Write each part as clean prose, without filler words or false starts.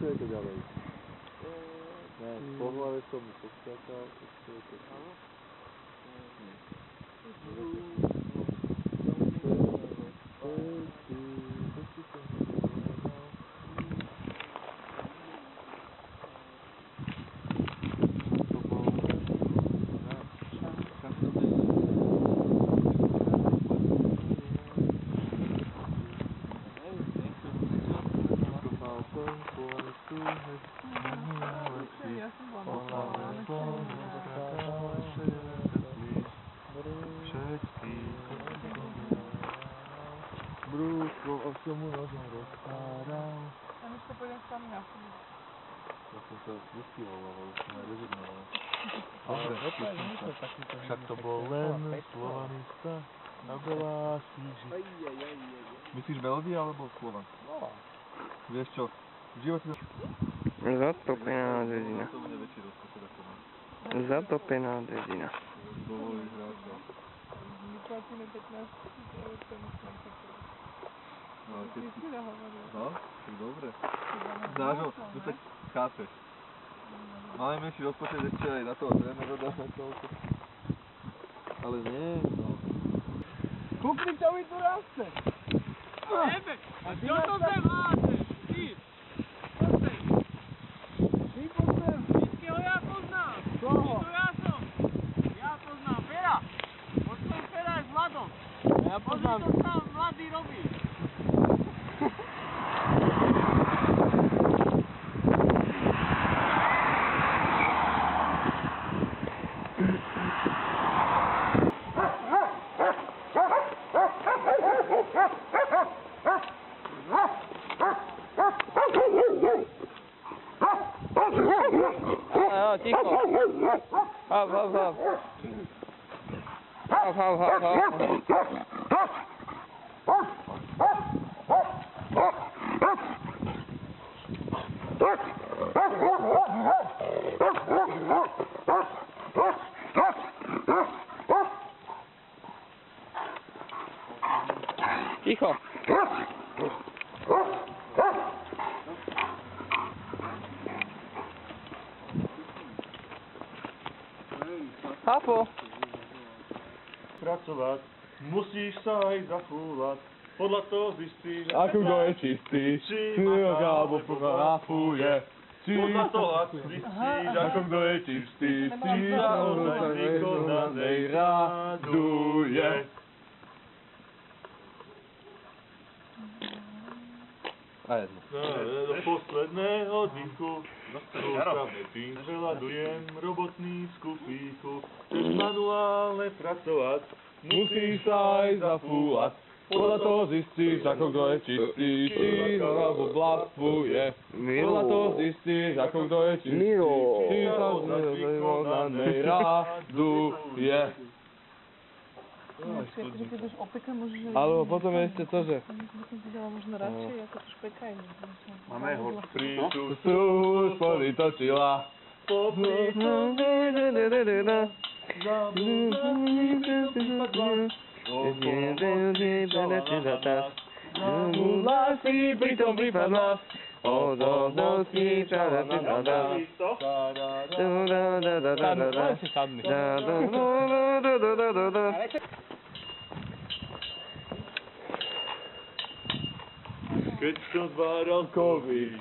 Čo je to ďalej? Ne, po hlave som mi poskákal, čo je to? Áno? Brúško, a som mu nožom rozpádal. A my sa pôjdem sami na chvíľu. Ja som sa nestihol, už som aj rezignoval. Dobre, však to bol len slovanista a veľa síži. Myslíš melódia alebo slova? No. Vieš čo, v živote... Zatopená dedina. To bude väčší rozpočet ako mám. Zatopená dedina. Dovolí hráča. My platíme 15 eur, to musím takové. No, ale keď... Ty hovoril. No, tak dobre. Znášo, tu sa chápeš. Máme menší rozpočet ešte aj na toho trénera dáme toľko. Ale nie, no. Kukritovi tu rasce! Jebe, a čo to sem hlášeš? Ty! Poďte! Ty poďte! Vždyckého ja poznám! Koho? To ja som! Ja poznám Fera! Počujem Fera je s Vladom! Ja poznám. Pozri, to sám mladý robí! Ticho. Hop, hop, hop. Hop, hop, hop, hop. Ticho. Hafo. Pracovať, musíš sa aj zafúľať, podľa toho zistíš, Ako kto je čistý, či alebo fotografuje. podľa toho ako zistíš, Ako kto je čistý, si sa ozaj vykonanej raduje. A jedno. Do posledného dýchu, sústavne tým preladujem robotný v skufíku. Chceš manuálne pracovať, Musíš sa aj zafúľať, podľa toho zistíš, ako kto je čistý, či alebo blafuje. Podľa toho zistíš, ako kto je čistý, či sa vykonanej raduje. Keď budeš opekať, môžeš... Alebo potom ešte to, že... By som si dala možno radšej, ako to špekaj. máme ho príču, Už povytočila. Lásky pritom pripadla. Odovnosti čara pripadla. keď som zváral kovy,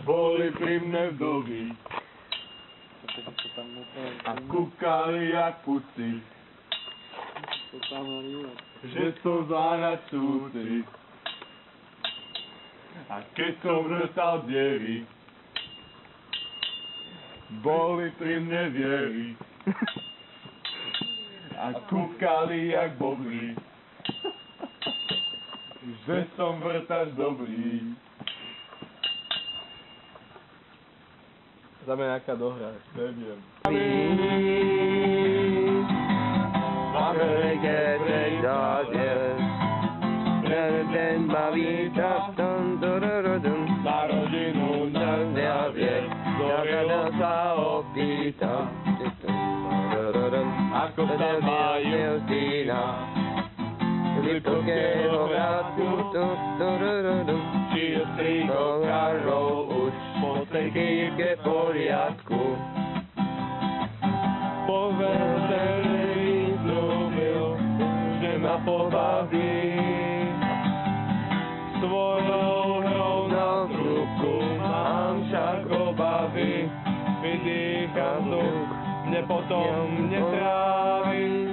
Boli pri mne vdovy a kúkali jak puci, že som zvárať súci. A keď som vrtal dievy, boli pri mne viery a kúkali jak bobry, že som vrtač dobrý. Dáme nejaká dohra, neviem. Veľké prečáte, ten baví čas, Na rodinu nevie, ja sa opýtam, ako sa majú syna, Liptovského hrádku, či je strýk všetké v poriadku. Povedz, že mi slúbil, že ma pobaví. Svojou hrou na trúbku mám však obavy. Vydýcham vzduch, mne potom netrávi.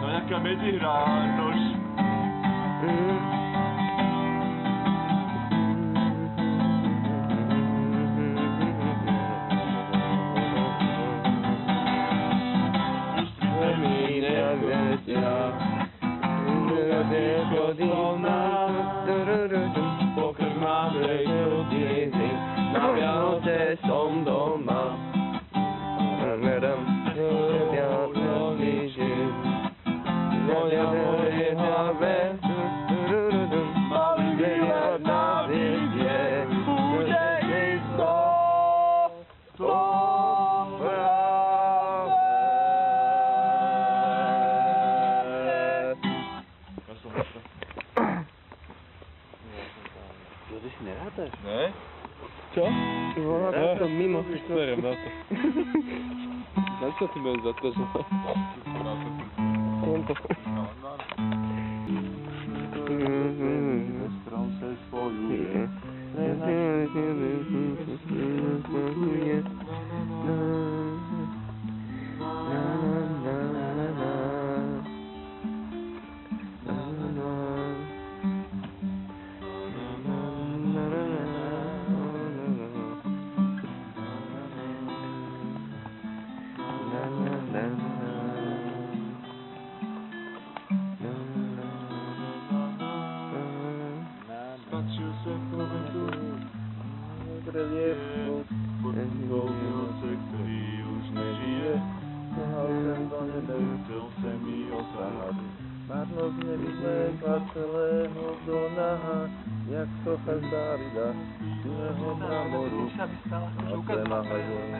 No nejaká medzihra, nož. Pokrk mám tej cudziny, na Vianoce som doma. Moja moje malý výlet na vidie, bude isto Ne? Čo? Ja som mimo. Beriem na to. Na čo ty budeš za to, že... Tento. Strom se svoju. Patrzył se w momentu, pod miłosek, który już nie żyje. Chcel se mi osahať. Marnosť nevidlela celého donaha, jak socha z Dávida, činného mramoru, a zem a hajom.